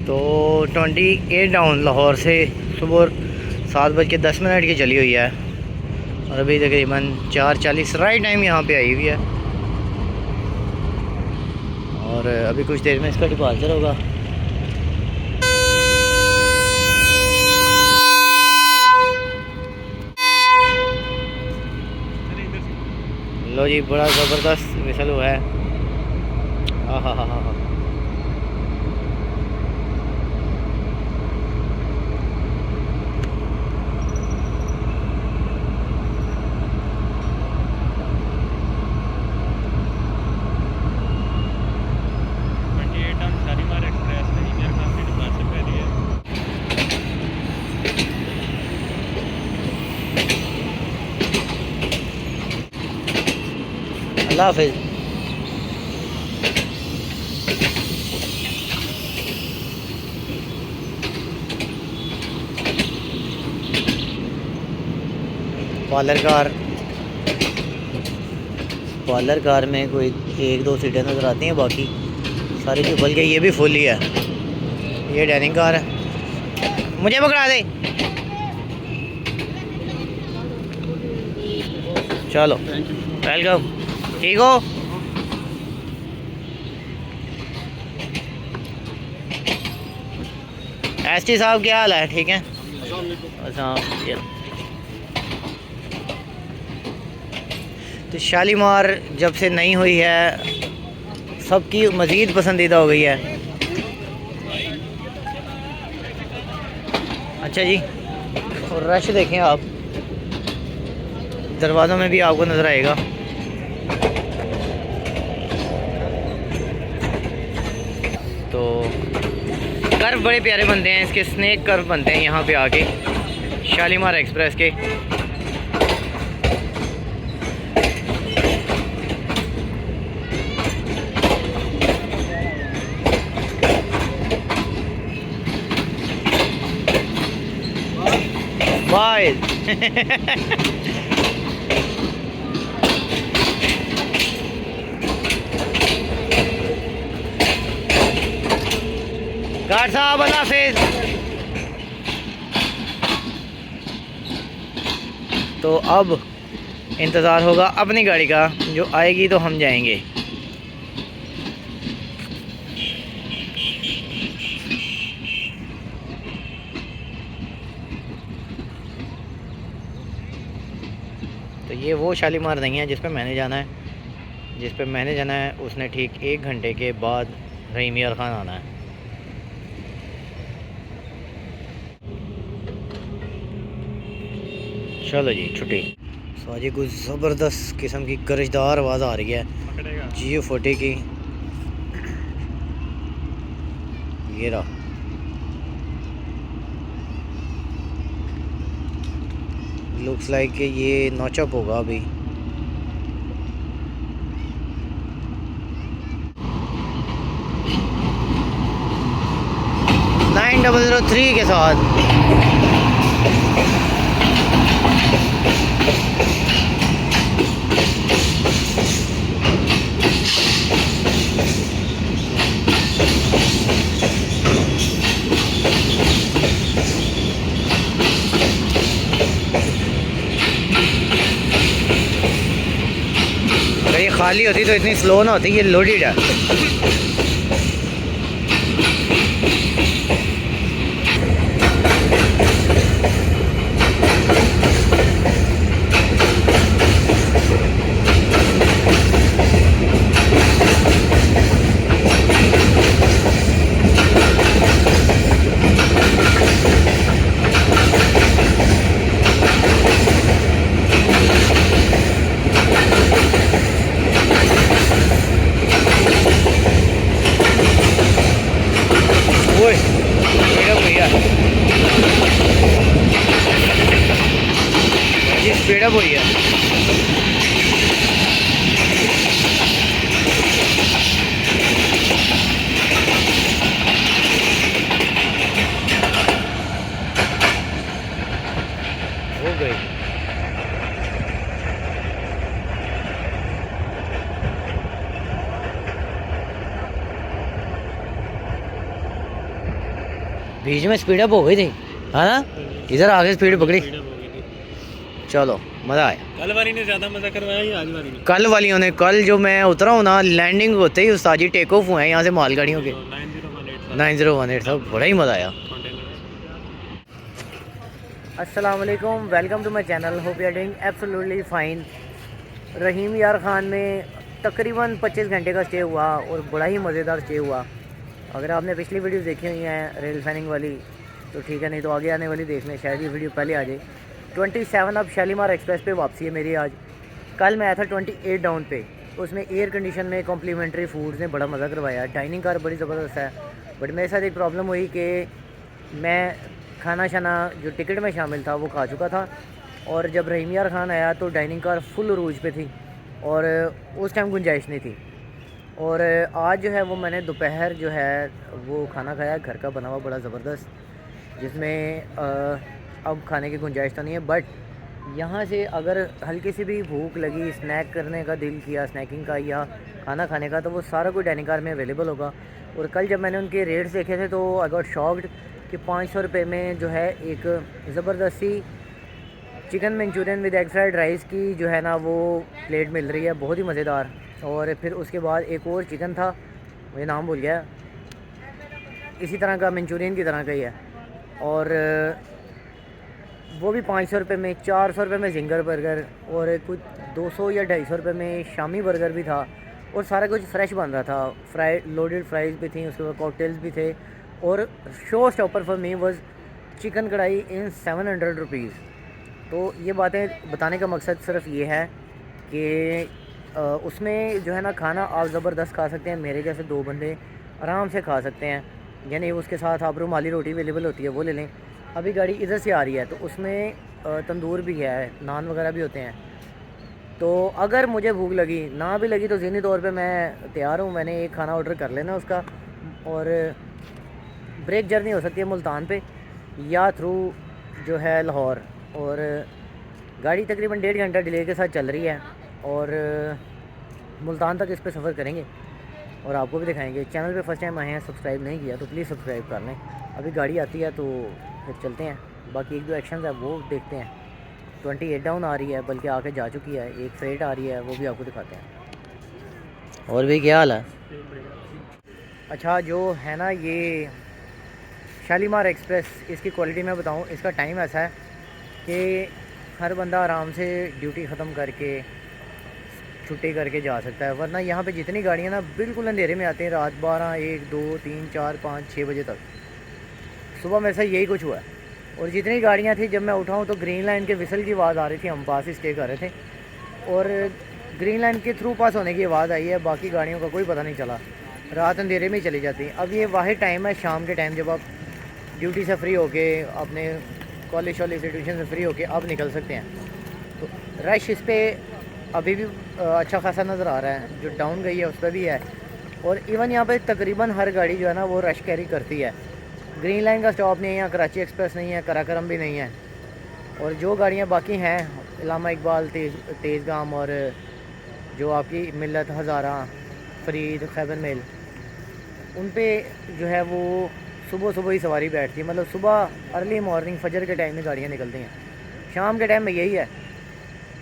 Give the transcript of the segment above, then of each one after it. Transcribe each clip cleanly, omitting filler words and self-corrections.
तो 28 डाउन लाहौर से सुबह 7:10 की चली हुई है और अभी तकरीबन 4:40 राइट टाइम यहाँ पे आई हुई है। और अभी कुछ देर में इसका डिपार्चर होगा। लो जी, बड़ा ज़बरदस्त मिसल हुआ है। हाँ हाँ हाँ हाँ। अल्लाह हाफिज़। पार्लर कार में कोई 1-2 सीटें नज़र आती हैं, बाकी सारी जो, बल्कि ये भी फुल ही है। ये डाइनिंग कार है। मुझे पकड़ा दे। चलो, वेलकम। ठीक हो? एसटी साहब क्या हाल है? ठीक है। अच्छा, तो शालीमार जब से नहीं हुई है सबकी मज़ीद पसंदीदा हो गई है। अच्छा जी, और रश देखें आप, दरवाज़ों में भी आपको नज़र आएगा। तो कर्व बड़े प्यारे बनते हैं इसके, स्नेक कर्व बनते हैं यहाँ पे आके शालीमार एक्सप्रेस के। बाय। गार्ड साहब, अल्लाह हाफिज़। तो अब इंतज़ार होगा अपनी गाड़ी का, जो आएगी तो हम जाएंगे। तो ये वो शालीमार नहीं है जिस पे मैंने जाना है। जिस पे मैंने जाना है उसने ठीक 1 घंटे के बाद रहीम यार ख़ान आना है। चलो जी, छुट्टी। सो जी, कुछ ज़बरदस्त किस्म की गरजदार आवाज़ आ रही है जियो 40 की। ये रहा। लुक्स लाइक कि ये नॉचअप होगा अभी। नाइन 003 के साथ। अगर ये खाली होती तो इतनी स्लो ना होती, ये लोडेड है। स्पीडअप हुई है। हो गई। बीच में स्पीड अप हो गई थी, है ना? इधर आगे स्पीड पकड़ी। चलो मज़ा आया। कल वाली ने ज़्यादा मज़ा करवाया या आज वाली ने? कल वालियों ने। कल जो मैं उतरा हूँ ना, लैंडिंग होते ही उस्ताद जी टेक ऑफ हुए हैं यहाँ से मालगाड़ियों के। 9018 था, बड़ा ही मज़ा आया। अस्सलाम वालेकुम, welcome to my channel, hope you are doing absolutely fine. Rahim Yar Khan में तकरीबन 25 घंटे का स्टे हुआ और बड़ा ही मज़ेदार स्टे हुआ। अगर आपने पिछली वीडियो देखी हुई हैं रेल फैनिंग वाली तो ठीक है, नहीं तो आगे आने वाली देख लें, शायद ये वीडियो पहले आ जाए। 27 अब शालीमार एक्सप्रेस पे वापसी है मेरी आज। कल मैं आया था 28 डाउन पे, उसमें एयर कंडीशन में कॉम्प्लीमेंट्री फूड्स ने बड़ा मज़ा करवाया। डाइनिंग कार बड़ी ज़बरदस्त है, बट मेरे साथ एक प्रॉब्लम हुई कि मैं खाना शाना जो टिकट में शामिल था वो खा चुका था, और जब रहीम यार ख़ान आया तो डाइनिंग कार फुल अरूज पे थी और उस टाइम गुंजाइश नहीं थी। और आज जो है वो मैंने दोपहर जो है वो खाना खाया घर का बना हुआ बड़ा ज़बरदस्त, जिसमें अब खाने की गुंजाइश तो नहीं है, बट यहाँ से अगर हल्की सी भी भूख लगी, स्नैक करने का दिल किया, स्नैकिंग का या खाना खाने का, तो वो सारा कुछ डाइनिंग कार में अवेलेबल होगा। और कल जब मैंने उनके रेट्स देखे थे तो आई गॉट शॉक्ड कि 500 रुपये में जो है एक ज़बरदस्ती chicken Manchurian with egg fried rice की जो है ना वो प्लेट मिल रही है, बहुत ही मज़ेदार। और फिर उसके बाद एक और चिकन था, मुझे नाम भूल गया, इसी तरह का मंचूरियन की तरह का ही है, और वो भी 500 रुपये में। 400 रुपये में जिंगर बर्गर, और कुछ 200 या 250 रुपये में शामी बर्गर भी था, और सारा कुछ फ्रेश बन रहा था। फ्राइड लोडेड फ्राइज़ भी थी, उसके बाद कॉकटेल्स भी थे, और show stopper for me was chicken कढ़ाई इन 700 रुपीज़। तो ये बातें बताने का मकसद सिर्फ ये है कि उसमें जो है ना खाना आप ज़बरदस्त खा सकते हैं, मेरे जैसे 2 बंदे आराम से खा सकते हैं। यानी उसके साथ आप रुमाली रोटी अवेलेबल होती है, वो ले लें। अभी गाड़ी इधर से आ रही है तो उसमें तंदूर भी है, नान वगैरह भी होते हैं। तो अगर मुझे भूख लगी, ना भी लगी, तो ज़हनी तौर पे मैं तैयार हूँ, मैंने एक खाना ऑर्डर कर लेना उसका, और ब्रेक जर्नी हो सकती है मुल्तान पे या थ्रू जो है लाहौर। और गाड़ी तकरीबन 1.5 घंटा डिले के साथ चल रही है, और मुल्तान तक इस पर सफ़र करेंगे और आपको भी दिखाएंगे। चैनल पे फर्स्ट टाइम आए हैं, सब्सक्राइब नहीं किया तो प्लीज़ सब्सक्राइब कर लें। अभी गाड़ी आती है तो फिर चलते हैं, बाकी 1-2 एक्शन है वो देखते हैं। 28 डाउन आ रही है, बल्कि आके जा चुकी है, एक फ्रेट आ रही है, वो भी आपको दिखाते हैं। और भी क्या हाल है? अच्छा, जो है ना ये शालीमार एक्सप्रेस, इसकी क्वालिटी मैं बताऊँ, इसका टाइम ऐसा है कि हर बंदा आराम से ड्यूटी ख़त्म करके छुट्टी करके जा सकता है, वरना यहाँ पे जितनी गाड़ियाँ ना बिल्कुल अंधेरे में आती हैं, रात 12, 1, 2, 3, 4, 5, 6 बजे तक। सुबह मेरे साथ यही कुछ हुआ है। और जितनी गाड़ियाँ थी जब मैं उठाऊँ तो ग्रीन लाइन के विसल की आवाज़ आ रही थी, हम पास ही स्टे कर रहे थे, और ग्रीन लाइन के थ्रू पास होने की आवाज़ आई है, बाकी गाड़ियों का कोई पता नहीं चला, रात अंधेरे में ही चली जाती। अब ये वाहिद टाइम है शाम के टाइम, जब आप ड्यूटी से फ्री होके अपने कॉलेज शॉलेज से ट्यूशन से फ्री होके अब निकल सकते हैं। तो रश इस पर अभी भी अच्छा खासा नज़र आ रहा है, जो डाउन गई है उस पर भी है, और इवन यहाँ पे तकरीबन हर गाड़ी जो है ना वो रश कैरी करती है। ग्रीन लाइन का स्टॉप नहीं है यहाँ, कराची एक्सप्रेस नहीं है, कराकरम भी नहीं है, और जो गाड़ियाँ बाकी हैं इलामा इकबाल, तेज़गाम, और जो आपकी मिल्लत, हज़ारा, फरीद, खैबर मेल, उन पे जो है वो सुबह ही सवारी बैठती है। मतलब सुबह अर्ली मॉर्निंग फजर के टाइम में गाड़ियाँ निकलती हैं, शाम के टाइम में यही है।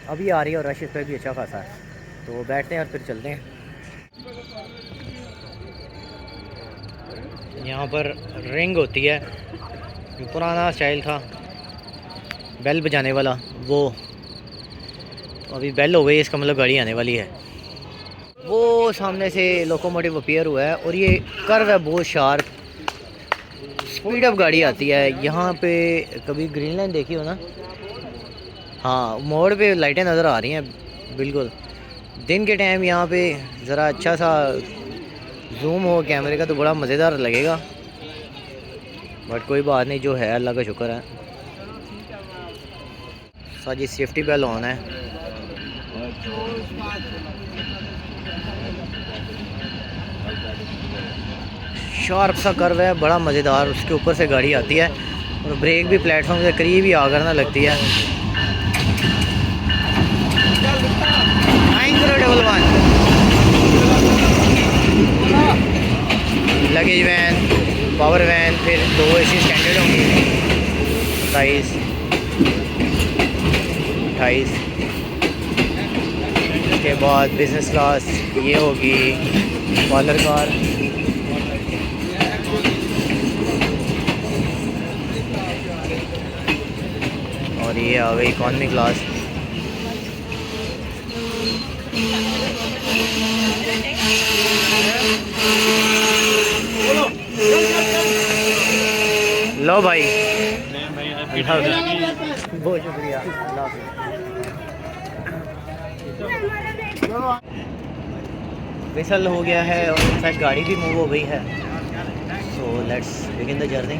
अभी आ रही है और रश इस पर भी अच्छा खासा है, तो बैठते हैं और फिर चलते हैं। यहाँ पर रिंग होती है, जो पुराना स्टाइल था बेल बजाने वाला, वो अभी बेल हो गई, इसका मतलब गाड़ी आने वाली है। वो सामने से लोकोमोटिव अपीयर हुआ है, और ये कर्व है बहुत शार्प, स्पीड अप गाड़ी आती है। यहाँ पे कभी ग्रीन लाइन देखी हो ना? हाँ, मोड़ पे लाइटें नज़र आ रही हैं बिल्कुल। दिन के टाइम यहाँ पे ज़रा अच्छा सा जूम हो कैमरे का तो बड़ा मज़ेदार लगेगा, बट कोई बात नहीं, जो है अल्लाह का शुक्र है। साजी सेफ्टी बेल ऑन है। शार्प सा कर्व है, बड़ा मज़ेदार, उसके ऊपर से गाड़ी आती है, और ब्रेक भी प्लेटफॉर्म से करीब ही आकर ना लगती है। 9011 लगेज वैन पावर वैन, फिर 2 AC स्टैंडर्ड होंगी 27, 28। उसके बाद बिज़नेस क्लास ये होगी कॉलर कार। और ये आ गई इकॉनमी क्लास। लो भाई, बहुत शुक्रिया, अल्लाह विसल हो गया है और इनफैक्ट गाड़ी भी मूव हो गई है। So let's begin the journey.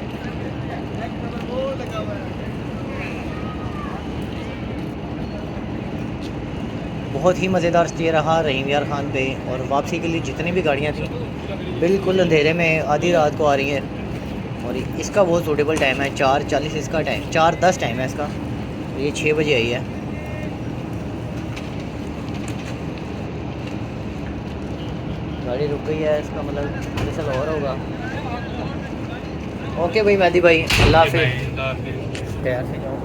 बहुत ही मज़ेदार स्टे रहा रहीम यार खान पे। और वापसी के लिए जितनी भी गाड़ियाँ थी बिल्कुल अंधेरे में आधी रात को आ रही हैं। और इसका बहुत सूटेबल टाइम है, 4:40 इसका टाइम, 4:10 टाइम है इसका। ये 6 बजे आई है। गाड़ी रुक गई है, इसका मतलब विसल और होगा। ओके भाई मेहदी भाई, अल्लाह हाफिज़। तैयार से जाओ,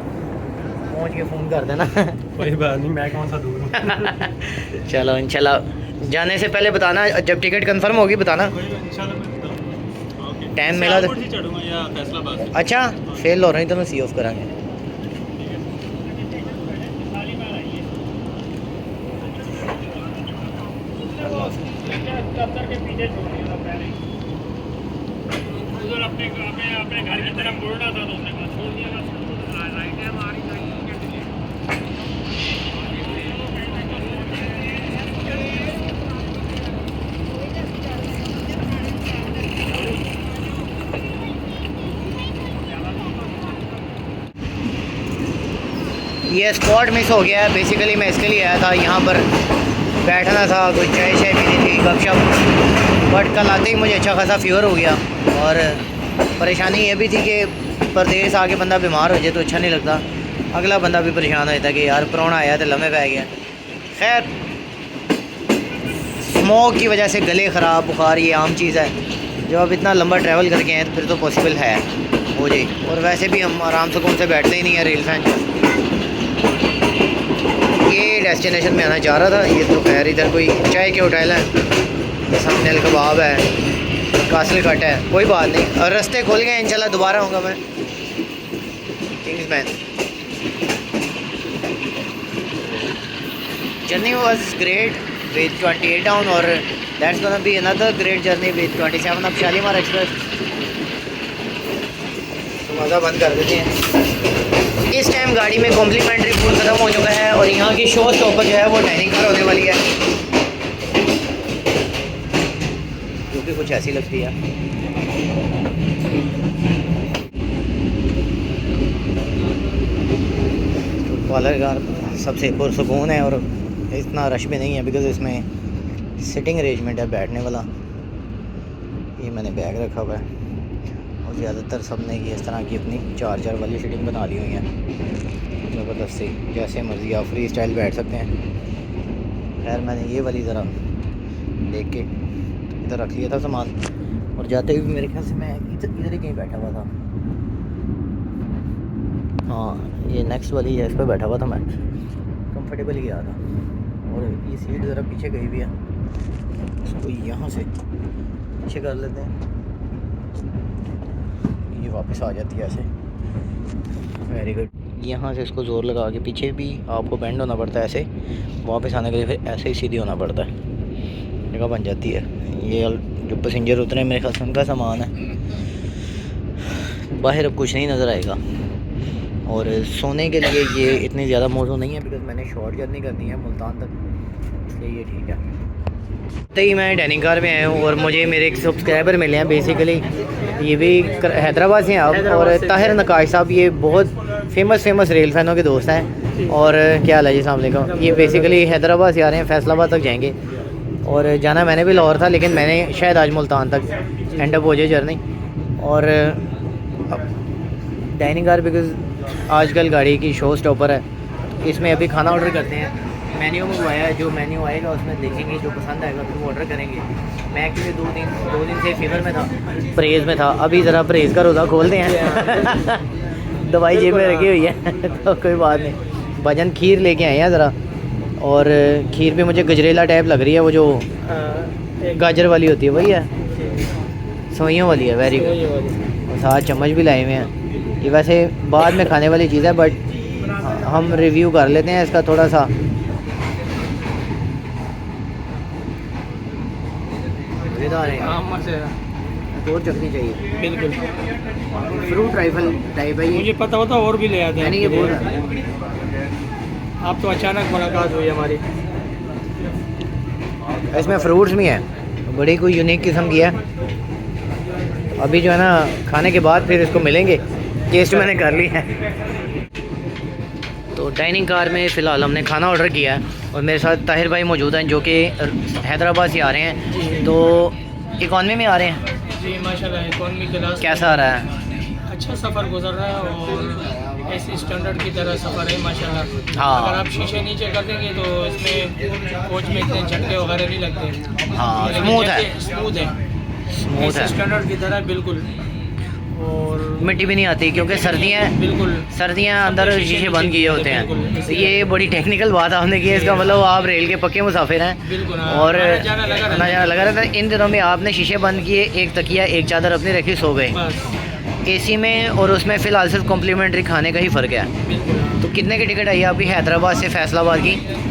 पहुँच के फ़ोन कर देना। कोई बात नहीं, मैं कौन सा दूर हूँ। चलो इंशाल्लाह जाने से पहले बताना, जब टिकट कंफर्म होगी बताना। टाइम मिला तो चढ़ूंगा या फैसलाबाद। अच्छा फेल हो रही तो मैं सी ऑफ करांगे। अपने घर की तरफ मुड़ना था तो उसने कहा छोड़ दिया। ये स्पॉट मिस हो गया है। बेसिकली मैं इसके लिए आया था, यहाँ पर बैठना था, कुछ चाय शाय पीनी थी, गपशप। बट कल आते ही मुझे अच्छा खासा फीवर हो गया। और परेशानी ये भी थी कि परदेश आके बंदा बीमार हो जाए तो अच्छा नहीं लगता। अगला बंदा भी परेशान हो जाता कि यार प्राहुना आया तो लम्हे पै गया। खैर स्मोक की वजह से गले ख़राब, बुखार, ये आम चीज़ है। जब आप इतना लंबा ट्रैवल करके हैं तो फिर तो पॉसिबल है हो जाए। और वैसे भी हम आराम सुकून से बैठते ही नहीं है रेल फैन। ये डेस्टिनेशन में आना चाह रहा था, ये तो खैर इधर कोई चाय के होटल है, सामने अल कबाब है, कासल कट है, कोई बात नहीं। और रास्ते खुल गए इंशाल्लाह, दोबारा होगा मैं Kingsman. Journey was great with 28 down और that's gonna be another great journey with 27 up Shalimar express. तो मज़ा बंद कर देते हैं। इस टाइम गाड़ी में कॉम्प्लीमेंट्री फूड ख़त्म हो चुका है और यहाँ की शो स्टॉपर जो है वो डाइनिंग कार होने वाली है, जो कि कुछ ऐसी लगती है। कॉलर कार सबसे पुरसुकून है और इतना रश भी नहीं है बिकॉज़ इसमें सिटिंग अरेंजमेंट है बैठने वाला। ये मैंने बैग रखा हुआ है और ज़्यादातर सब ने ये इस तरह की अपनी 4 वाली सीटिंग बना ली हुई है ज़बरदस्त सी, जैसे मर्ज़ी आप फ्री स्टाइल बैठ सकते हैं। खैर मैंने ये वाली ज़रा देख के इधर रख लिया था सामान और जाते हुए मेरे ख्याल से मैं इधर ही कहीं बैठा हुआ था। हाँ ये नेक्स्ट वाली है, इस पर बैठा हुआ था मैं, कंफर्टेबल गया था। और ये सीट ज़रा पीछे गई भी है, इसको यहाँ से पीछे कर लेते हैं, ये वापस आ जाती है ऐसे। Very good. यहाँ से इसको ज़ोर लगा के पीछे भी आपको बेंड होना पड़ता है, ऐसे वापस आने के लिए फिर ऐसे ही सीधी होना पड़ता है, जगह बन जाती है। ये जो पैसेंजर उतरे मेरे ख्याल से उनका सामान है। बाहर अब कुछ नहीं नज़र आएगा और सोने के लिए ये इतनी ज़्यादा मौजूद नहीं है बिकॉज़ मैंने शॉर्ट जर्नी करनी है मुल्तान तक, इसलिए ये ठीक है। तो ही मैं डाइनिंग कार में आया हूँ और मुझे मेरे एक सब्सक्राइबर मिले हैं, बेसिकली ये भी हैदराबाद से हैं आप, और ताहिर नकाश साहब, ये बहुत फेमस रेल फैनों के दोस्त हैं। और क्या हाल है जी, अस्सलाम वालेकुम। ये बेसिकली हैदराबाद से आ रहे हैं, फैसलाबाद तक जाएंगे और जाना मैंने भी लाहौर था लेकिन मैंने शायद आज मुल्तान तक एंड अप हो जाए जर्नी। और डाइनिंग कार बिकॉज़ आजकल गाड़ी की शो स्टॉपर है, इसमें अभी खाना ऑर्डर करते हैं। मेन्यू मंगवाया है, जो मेन्यू आएगा उसमें देखेंगे, जो पसंद आएगा फिर वो ऑर्डर करेंगे। मैं एक्चुअली दो दिन से फीवर में था, परहेज़ में था। अभी ज़रा परहेज़ का रोज़ा खोलते हैं। दवाई जेब में रखी हुई है तो कोई बात नहीं। भजन खीर लेके आए हैं ज़रा, और खीर पे मुझे गजरेला टाइप लग रही है, वो जो गाजर वाली होती है वही है, सोइयों वाली है। Very good. और साथ चम्मच भी लाए हुए हैं। ये वैसे बाद में खाने वाली चीज़ है, बट हम रिव्यू कर लेते हैं इसका थोड़ा सा। और चटनी चाहिए, बिल्कुल। फ्रूट राइफल टाइप है ये। मुझे पता होता और भी ले आते मैंने ये बोल रहा आप तो अचानक मुलाकात हुई हमारी। इसमें फ्रूट्स भी हैं, बड़ी कोई यूनिक किस्म की है। अभी जो है ना खाने के बाद फिर इसको मिलेंगे। टेस्ट मैंने कर लिया है। तो डाइनिंग कार में फ़िलहाल हमने खाना ऑर्डर किया है, और मेरे साथ ताहिर भाई मौजूद हैं जो कि हैदराबाद से आ रहे हैं। तो इकॉनमी में आ रहे हैं जी माशाल्लाह। इकोनॉमी क्लास कैसा आ रहा है? अच्छा सफ़र गुजर रहा है, और ऐसे स्टैंडर्ड की तरह सफ़र है माशाल्लाह। हाँ। अगर आप शीशे नीचे कर देंगे तो इसमें कोच में इतने झटके वगैरह नहीं लगते। हाँ, लेकिन स्मूथ है। जैसे स्मूथ है, स्मूथ ऐसे है, स्टैंडर्ड की तरह बिल्कुल। और मिट्टी भी नहीं आती क्योंकि सर्दियाँ बिल्कुल अंदर शीशे बंद किए होते हैं। बिल्कुल। तो ये बड़ी टेक्निकल बात आपने की है। इसका मतलब आप रेल के पक्के मुसाफिर हैं, बिल्कुल। और आना जाना लगा रहता है। इन दिनों में आपने शीशे बंद किए, एक तकिया एक चादर अपनी रखी, सो गए। बस एसी में और उसमें फ़िलहाल सिर्फ कॉम्प्लीमेंट्री खाने का ही फ़र्क है। बिल्कुल। तो कितने की टिकट आई है आपकी हैदराबाद से फैसलाबाद की?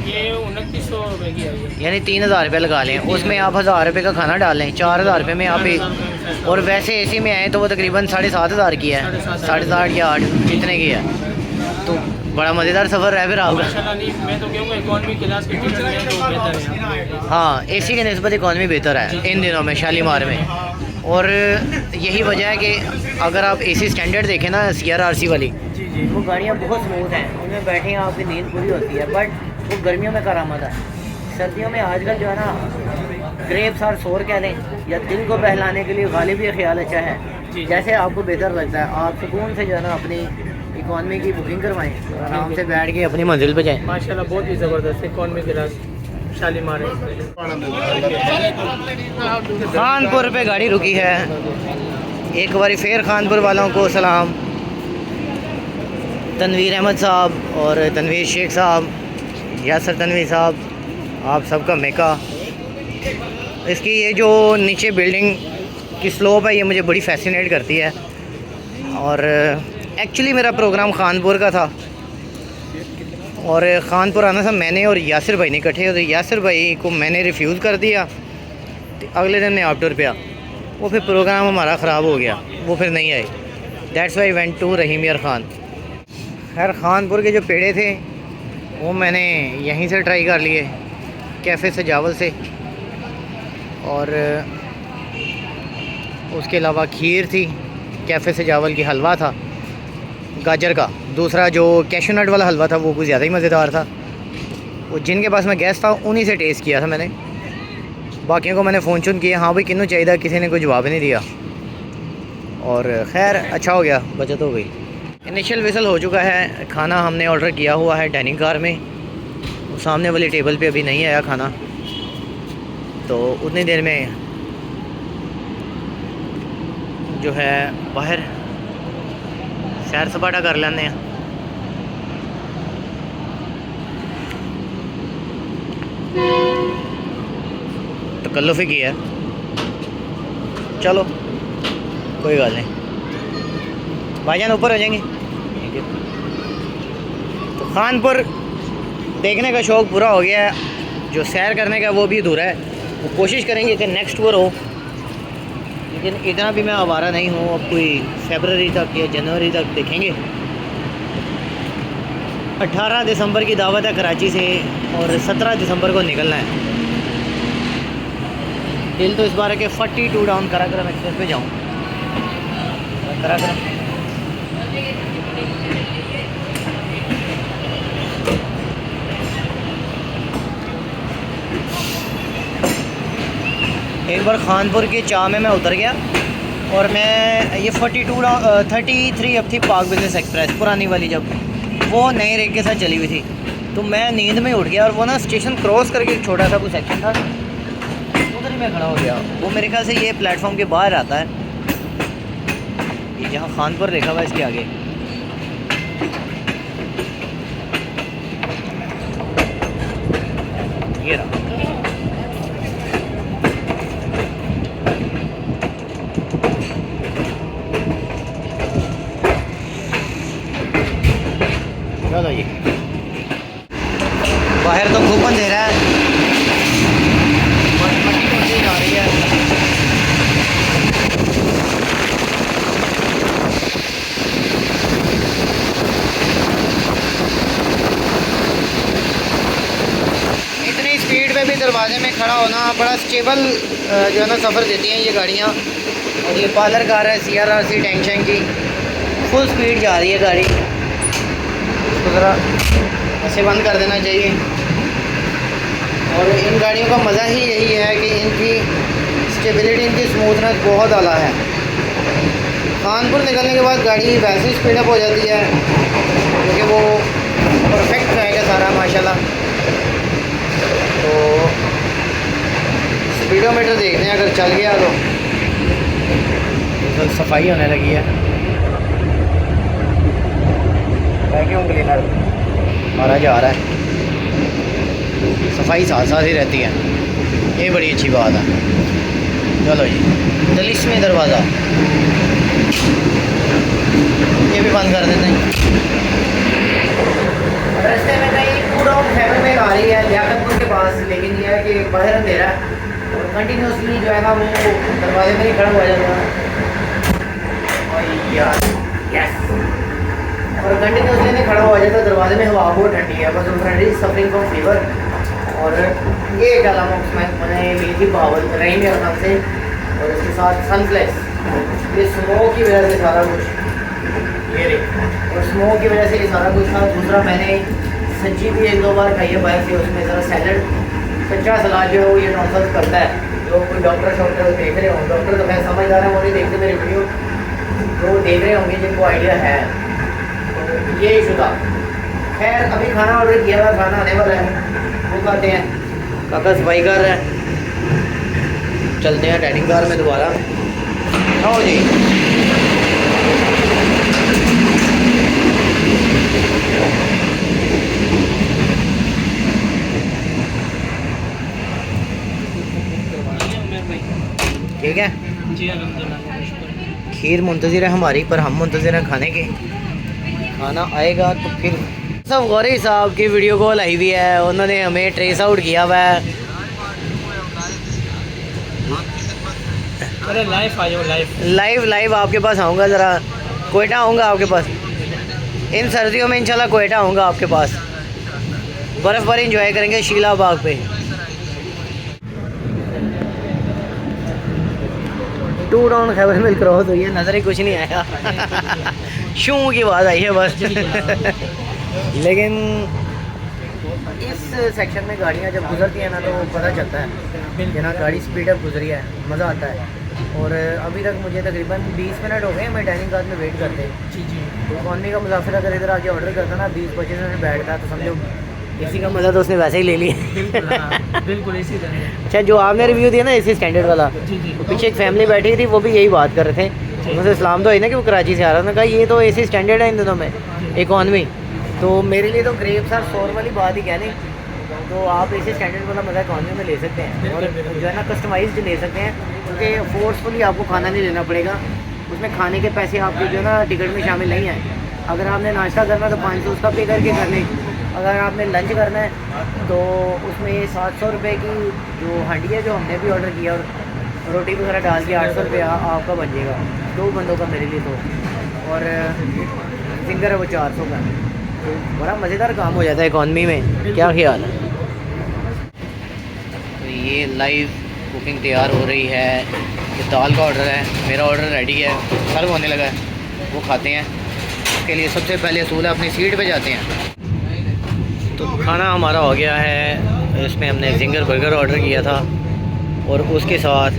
ये 2900 रुपये की आई है। यानी 3000 रुपये लगा लें, उसमें आप 1000 रुपये का खाना डाल लें, 4000 रुपये में आप और वैसे एसी में आए तो वो तकरीबन 7500 की है, 7.5 या 8 इतने की है। तो बड़ा मज़ेदार सफ़र है फिर आपका। माशाल्लाह नहीं, मैं तो कहूँगा इकोनॉमी क्लास की टिकट लें तो बेहतर है। हाँ, एसी के निस्बत इकॉनमी बेहतर है इन दिनों में शालीमार में। और यही वजह है कि अगर आप एसी स्टैंडर्ड देखें ना, CRRC वाली, जी जी। वो गाड़ियाँ बहुत स्मूथ हैं, उनमें बैठे आपकी नींद पूरी होती है। बट वो गर्मियों में करामत है। सर्दियों में आजकल जो है ना ग्रेप्स और शोर कह लें, या दिल को बहलाने के लिए गालिब ये ख्याल अच्छा है, जैसे आपको बेहतर लगता है आप सुकून से जो है ना अपनी इकॉनमी की बुकिंग करवाएं, आराम से बैठ के अपनी मंजिल पे जाएं। माशाल्लाह बहुत ही ज़बरदस्त इकोनॉमी क्लास शालीमार है। खानपुर पे गाड़ी रुकी है। एक बार फिर खानपुर वालों को सलाम। तनवीर अहमद साहब और तनवीर शेख साहब, यासर तनवीर साहब, आप सबका मेका। इसकी ये जो नीचे बिल्डिंग की स्लोप है, ये मुझे बड़ी फैसिनेट करती है। और एक्चुअली मेरा प्रोग्राम खानपुर का था, और खानपुर आना था मैंने और यासिर भाई ने इकट्ठे। तो यासिर भाई को मैंने रिफ्यूज़ कर दिया। तो अगले दिन मैं आउट टूर पे आ, वो फिर प्रोग्राम हमारा ख़राब हो गया, वो फिर नहीं आए। दैट्स वाई वेंट टू रहीम यार ख़ान। खैर खानपुर के जो पेड़े थे वो मैंने यहीं से ट्राई कर लिए, कैफ़े सजावल से। और उसके अलावा खीर थी, कैफ़े सजावल की हलवा था गाजर का। दूसरा जो कैशू नट वाला हलवा था वो कुछ ज़्यादा ही मज़ेदार था। वो जिनके पास मैं गेस्ट था उन्हीं से टेस्ट किया था मैंने। बाकियों को मैंने फ़ोन चुन किया, हाँ भाई किन्नू चाहिए, किसी ने कोई जवाब नहीं दिया। और खैर अच्छा हो गया, बचत हो गई। इनिशियल विसल हो चुका है। खाना हमने ऑर्डर किया हुआ है डाइनिंग कार में, सामने वाली टेबल पे अभी नहीं आया खाना। तो उतनी देर में जो है बाहर सैर सपाटा कर लेते हैं। तकल्लुफ़ ही किया, चलो कोई गल नहीं, भाईजान ऊपर हो जाएंगे। तो खानपुर देखने का शौक़ पूरा हो गया है, जो सैर करने का वो भी अधूरा है। वो कोशिश करेंगे कि नेक्स्ट टूर हो, लेकिन इतना भी मैं आवारा नहीं हूँ। अब कोई फरवरी तक या जनवरी तक देखेंगे। 18 दिसंबर की दावत है कराची से, और 17 दिसंबर को निकलना है। दिल तो इस बार है कि 42 डाउन कराक्रम एक्सप्रेस पे जाऊँ। कराक्रम एक बार खानपुर के चाह में मैं उतर गया, और मैं ये 33 अब थी पाक बिजनेस एक्सप्रेस पुरानी वाली, जब वो नए रेट के साथ चली हुई थी। तो मैं नींद में उठ गया, और वो ना स्टेशन क्रॉस करके एक छोटा सा कुछ सेक्शन था, उधर में खड़ा हो गया। वो मेरे ख्याल से ये प्लेटफॉर्म के बाहर आता है, ये जहाँ खानपुर लिखा हुआ है इसके आगे। ये रहा। चलो जी, बाहर तो खूब अंधेरा है, मट्टी जा रही है। इतनी स्पीड पे भी दरवाजे में खड़ा होना बड़ा स्टेबल जो है ना सफ़र देती हैं ये गाड़ियाँ। और ये पार्लर कार है CRRC टेंशन की, फुल स्पीड जा रही है गाड़ी। इसको ज़रा ऐसे बंद कर देना चाहिए। और इन गाड़ियों का मज़ा ही यही है कि इनकी स्टेबिलिटी, इनकी स्मूथनेस बहुत आला है। कानपुर निकलने के बाद गाड़ी वैसे ही स्पीडअप हो जाती है क्योंकि वो परफेक्ट रहेगा सारा माशाल्लाह। तो स्पीडोमीटर देखते हैं, अगर चल गया तो सफाई होने लगी है। वैक्यूम क्लीनर हमारा जा रहा है, सफाई साथ साथ ही रहती है, ये बड़ी अच्छी बात है। चलो जी, दलिस्मी दरवाज़ा ये भी बंद कर देते हैं। रास्ते में कहीं पूरा खैबर में आ रही है लियाकतपुर के पास, लेकिन यह है कि बाहर अंधेरा और कंटिन्यूसली जो है ना वो दरवाजे में ही खड़ा हुआ जाता है। और यार यस, और कंटिन्यूसली नहीं खड़ा हुआ जाता दरवाजे में, हवा बहुत ठंडी है। बस फ्रेंड सफरिंग फ्रॉम फीवर। और ये एक अलामत मैंने ली थी बावल रहीम यार खान से, और इसके साथ सनफ्लेक्स। ये स्मोक की वजह से सारा कुछ ये रे, और स्मोक की वजह से ये सारा कुछ था। दूसरा मैंने सब्जी भी 1-2 बार खाई है बाहर से, उसमें ज़रा सैलड, कच्चा सलाद जो है वो ये टॉन्सिल्स करता है। जो कोई डॉक्टर शॉक्टर देख रहे होंगे, डॉक्टर तो मैं समझदार है वो नहीं देखते मेरी वीडियो, जो देख रहे होंगे जिनको आइडिया है, तो ये इशू था। खैर अभी खाना ऑर्डर किया हुआ, खाना आने वाला है, वो खाते हैं। काका सफाई कर रहे हैं, चलते हैं डाइनिंग कार में दोबारा। आओ जी, ठीक है जी अल्हम्दुलिल्लाह। खीर मुंतज़िर है हमारी, पर हम मुंतज़िर हैं खाने के। खाना आएगा तो फिर सब गौरी साहब की वीडियो कॉल आई हुई है, उन्होंने हमें ट्रेस आउट किया हुआ है। अरे लाइव आयो, लाइव आपके पास आऊँगा, ज़रा कोयटा आऊँगा आपके पास इन सर्दियों में, इंशाल्लाह कोयटा आऊँगा आपके पास। बर्फ़बारी इंजॉय करेंगे शीला बाग पे। 2 टाउन खैबर मिल क्रॉस हुई है, नज़र ही कुछ नहीं आया शू की बात आई है बस लेकिन इस सेक्शन में गाड़ियाँ जब गुजरती हैं ना तो पता चलता है कि ना गाड़ी स्पीड अप गुजरी है, मज़ा आता है। और अभी तक मुझे तकरीबन 20 मिनट हो गए मैं डाइनिंग कार में वेट करते। जी जी। तो इकॉनमी का मुसाफिर अगर इधर आके ऑर्डर करता ना 20-25 मिनट बैठता तो समझो एसी का मज़ा तो उसने वैसे ही ले लिया। बिल्कुल इसी तरह। अच्छा, जो आपने रिव्यू दिया ना एसी स्टैंडर्ड वाला, जी जी। तो पीछे एक फैमिली बैठी थी, वो भी यही बात कर रहे थे। उनसे इस्लाम तो है ना कि वो कराची से आ रहा था, कहा ये तो एसी स्टैंडर्ड है इन दिनों में इकॉनमी। तो मेरे लिए तो ग्रेप सर 100 वाली बात ही कहने, तो आप एसी स्टैंडर्ड वाला मज़ा इकॉनमी में ले सकते हैं और जो है ना कस्टमाइज्ड ले सकते हैं, क्योंकि फोर्सफुली आपको खाना नहीं लेना पड़ेगा। उसमें खाने के पैसे आपके जो है ना टिकट में शामिल नहीं हैं। अगर आपने नाश्ता करना तो 500 उसका पे करके कर लें, अगर आपने लंच करना है तो उसमें 700 रुपये की जो हांडी है जो हमने भी ऑर्डर किया और रोटी वगैरह डाल के 800 रुपये आपका बन जाएगा 2 बंदों का मेरे लिए तो। और फिंगर है वो 400 का, तो बड़ा मज़ेदार काम हो जाता है इकॉनमी में। क्या ख्याल है? तो ये लाइव कुकिंग तैयार हो रही है। ये दाल का ऑर्डर है, मेरा ऑर्डर रेडी है, सर्व होने लगा है, वो खाते हैं। उसके लिए सबसे पहले असूल है अपनी सीट पे जाते हैं। तो खाना हमारा हो गया है, इसमें हमने जिंगर बर्गर ऑर्डर किया था और उसके साथ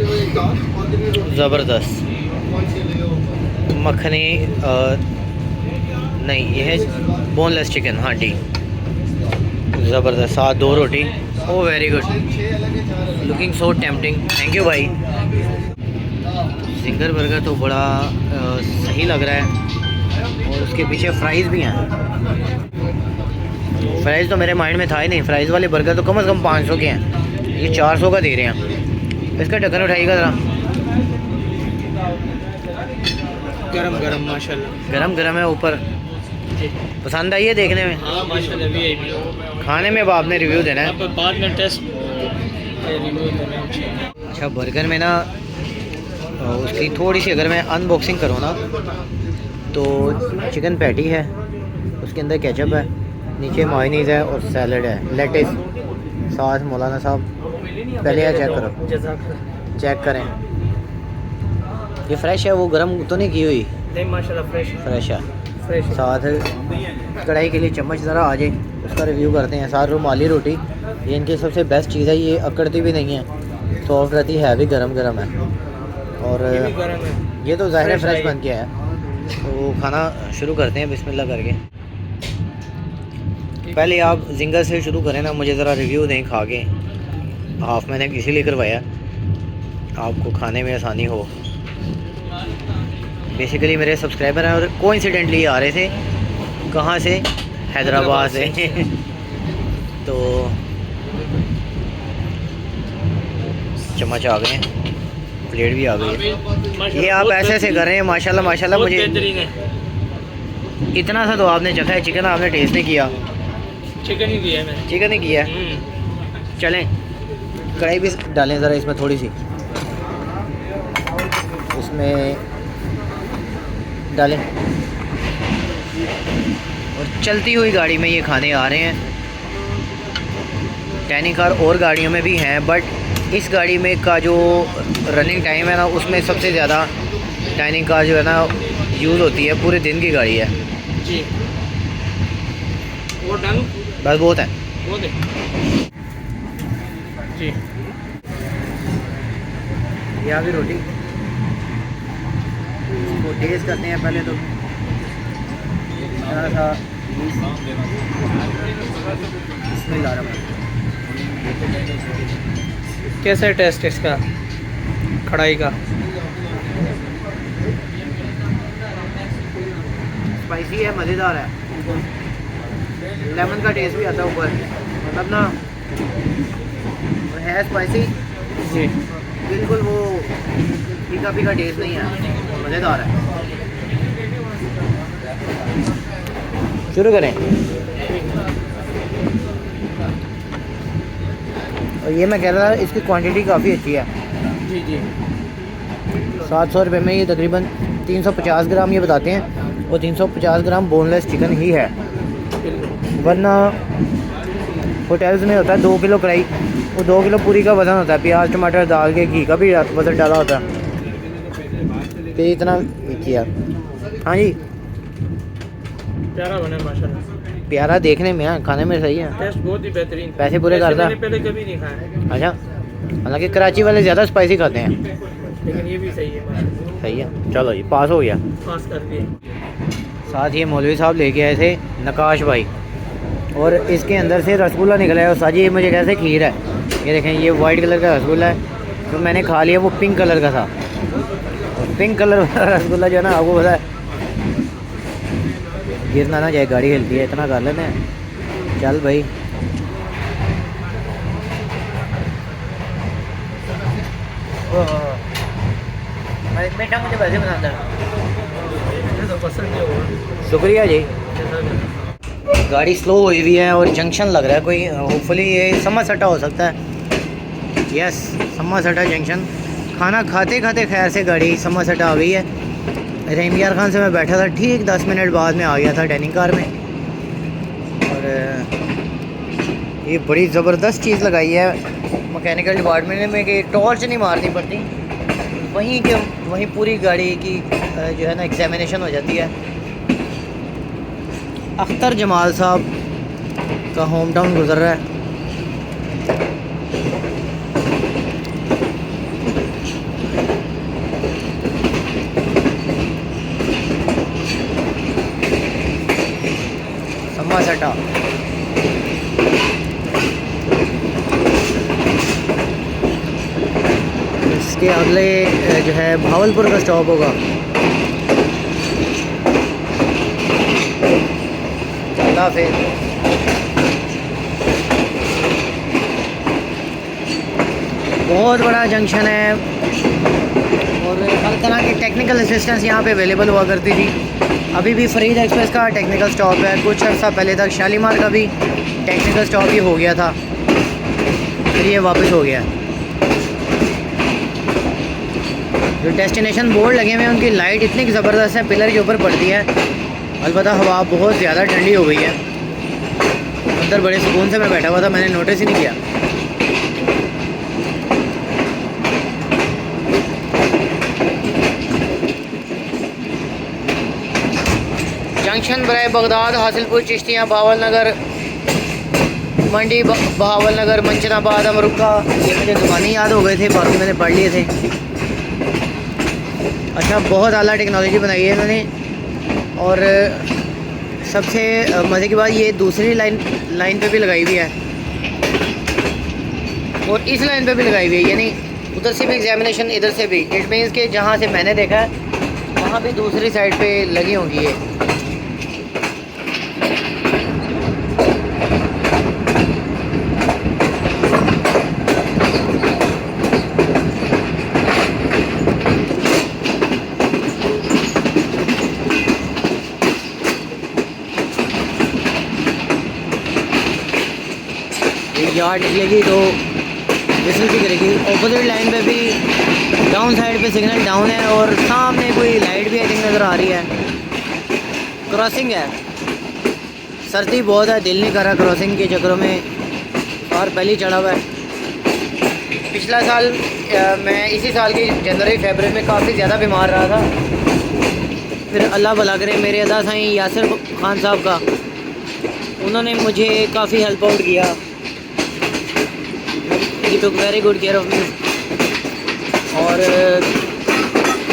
ज़बरदस्त मखनी नहीं, ये है बोनलेस चिकन हांडी, ज़बरदस्त, साथ 2 रोटी oh very good, looking so tempting, thank you भाई। जिंगर बर्गर तो बड़ा सही लग रहा है और उसके पीछे फ्राइज़ भी हैं। फ्राइज़ तो मेरे माइंड में था ही नहीं, फ्राइज़ वाले बर्गर तो कम से कम 500 के हैं, ये 400 का दे रहे हैं। इसका ढक्कन उठाइएगा ज़रा। गरम गरम माशाल्लाह, गरम गरम है ऊपर। पसंद आई है देखने में? हाँ माशाल्लाह, भी खाने में अब आपने रिव्यू देना है। बाद में टेस्ट रिव्यू देना है। अच्छा, बर्गर में ना उसकी थोड़ी सी अगर मैं अनबॉक्सिंग करूँ ना, तो चिकन पैटी है, उसके अंदर केचप है, नीचे मायोनीज़ है और सैलड है, लेटिस साथ। मौलाना साहब पहले यह चेक करो, चेक करें। ये फ्रेश है, वो गर्म तो नहीं की हुई? नहीं माशाल्लाह, फ्रेश है। फ्रेश। साथ कढ़ाई के लिए चम्मच ज़रा आ जाए, उसका रिव्यू करते हैं। साथ रुमाली रोटी, ये इनकी सबसे बेस्ट चीज़ है, ये अकड़ती भी नहीं है, सॉफ्ट रहती है, भी गरम गरम है। और ये भी गरम है, ये तो ज़ाहिर है फ्रेश फ्रेश बन गया है। तो खाना शुरू करते हैं बिस्मिल्लाह करके। पहले आप जिंगर से शुरू करें ना, मुझे ज़रा रिव्यू दें खा के। हाफ मैंने इसीलिए करवाया आपको खाने में आसानी हो। बेसिकली मेरे सब्सक्राइबर हैं और कोइंसिडेंटली आ रहे थे, कहाँ से? हैदराबाद से। तो चम्मच आ गए हैं, प्लेट भी आ गई है। ये आप ऐसे ऐसे कर रहे हैं माशाल्लाह माशाल्लाह। मुझे इतना सा तो आपने चखा है, चिकन आपने टेस्ट नहीं किया। चिकन ही किया है मैंने, चिकन ही किया है। चलें कढ़ाई भी डालें ज़रा इसमें थोड़ी सी, इसमें डालें। और चलती हुई गाड़ी में ये खाने आ रहे हैं। डाइनिंग कार और गाड़ियों में भी हैं, बट इस गाड़ी में का जो रनिंग टाइम है ना, उसमें सबसे ज़्यादा डाइनिंग कार जो है ना यूज़ होती है। पूरे दिन की गाड़ी है जी। वो डन, बस बहुत है वो दे जी। ये आ गई रोटी, इसको टेस्ट करते हैं पहले तो। थोड़ा सा कैसा है टेस्ट इसका, कढ़ाई का? स्पाइसी है, मज़ेदार है, लेमन का टेस्ट भी आता है ऊपर, मतलब ना है स्पाइसी जी। बिल्कुल, वो फीका फीका टेस्ट नहीं है, मज़ेदार है। शुरू करें। और ये मैं कह रहा था, इसकी क्वांटिटी काफ़ी अच्छी है। जी जी। 700 रुपये में ये तकरीबन 350 ग्राम ये बताते हैं, और 350 ग्राम बोनलेस चिकन ही है। वरना होटल्स में होता है 2 किलो कढ़ाई, वो 2 किलो पूरी का वज़न होता है, प्याज टमाटर डाल के घी का भी वज़न डाला होता है, तो इतना किया। हाँ जी, प्यारा बना माशाल्लाह, प्यारा देखने में है, खाने में सही है, टेस्ट बहुत ही बेहतरीन। पैसे पूरे करता। मैंने पहले कभी नहीं खाया। अच्छा, हालांकि कराची वाले ज़्यादा स्पाइसी खाते हैं, लेकिन ये भी सही है माशाल्लाह। सही है। चलो जी, पास हो गया। पास कर दिए। साथ ही मौलवी साहब लेके आए थे नकाश भाई, और इसके अंदर से रसगुल्ला निकला है। और साजी ये मुझे कैसे खीर है, ये देखें, ये वाइट कलर का रसगुल्ला है, तो मैंने खा लिया, वो पिंक कलर का था। और पिंक कलर वाला रसगुल्ला जो है ना, आपको पता है गिरना ना जाए, गाड़ी हिलती है, इतना कर लेते हैं। चल भाई, मीठा मुझे वैसे पसंद है। तो पसंद है। शुक्रिया जी। गाड़ी स्लो हुई हुई है और जंक्शन लग रहा है कोई, होपफुली ये सम्मा सट्टा हो सकता है। यस, सम्मा सट्टा जंक्शन। खाना खाते खाते खैर से गाड़ी सम्मा सट्टा आ गई है। रहीम यार खान से मैं बैठा था, ठीक 10 मिनट बाद में आ गया था डाइनिंग कार में। और ये बड़ी ज़बरदस्त चीज़ लगाई है मैकेनिकल डिपार्टमेंट में कि टॉर्च नहीं मारनी पड़ती, वहीं के वहीं पूरी गाड़ी की जो है ना एग्जामिनेशन हो जाती है। अख्तर जमाल साहब का होम टाउन गुजर रहा है। सम्मा सट्टा इसके अगले जो है भावलपुर का स्टॉप होगा। अल्लाह हाफिज़। बहुत बड़ा जंक्शन है और हर तरह की टेक्निकल असिस्टेंस यहाँ पे अवेलेबल हुआ करती थी। अभी भी फरीद एक्सप्रेस का टेक्निकल स्टॉप है। कुछ अर्सा पहले तक शालीमार का भी टेक्निकल स्टॉप ही हो गया था, फिर ये वापस हो गया। जो डेस्टिनेशन बोर्ड लगे हुए हैं उनकी लाइट इतनी ज़बरदस्त है, पिलर के ऊपर पड़ती है। अलबत्ता हवा बहुत ज़्यादा ठंडी हो गई है। अंदर बड़े सुकून से मैं बैठा हुआ था, मैंने नोटिस ही नहीं किया। जंक्शन बराए बगदाद, हासिलपुर, चिश्तियाँ, बावल नगर, मंडी, बहावल नगर, मंचनाबाद, अमरुका। ये मुझे ज़ुबानी याद हो गए थे, बाकी मैंने पढ़ लिए थे। अच्छा, बहुत आला टेक्नोलॉजी बनाई है इन्होंने। और सबसे मज़े की बात, ये दूसरी लाइन पे भी लगाई हुई है और इस लाइन पे भी लगाई हुई है, यानी उधर से भी एग्जामिनेशन, इधर से भी। इट मीन्स कि जहाँ से मैंने देखा है वहाँ भी दूसरी साइड पे लगी होंगी ये। यार्ड निकलेगी तो विसल भी करेगी। ऑपोजिट लाइन पे भी डाउन साइड पे सिग्नल डाउन है और सामने कोई लाइट भी आई थिंक नज़र आ रही है। क्रॉसिंग है, सर्दी बहुत है, दिल नहीं कर रहा क्रॉसिंग के चक्करों में, और पहले चढ़ा हुआ है। पिछला साल मैं इसी साल की जनवरी फरवरी में काफ़ी ज़्यादा बीमार रहा था। फिर अल्लाह भला करे, मेरे अदा साईं यासिर खान साहब का, उन्होंने मुझे काफ़ी हेल्प आउट किया। He took very good care of me. और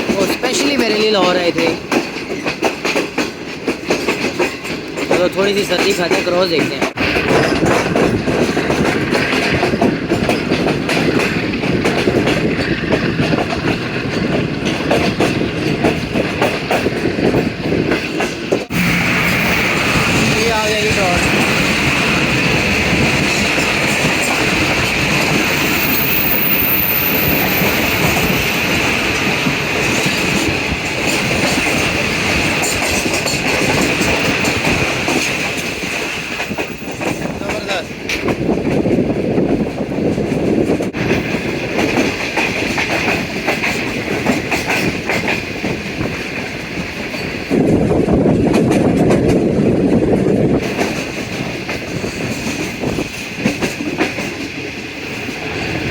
वो स्पेशली मेरे लिए लाहौर आए थे। तो थोड़ी सी सर्दी खाते हैं, क्रॉस देखते हैं। ये आ गया ये क्रॉस।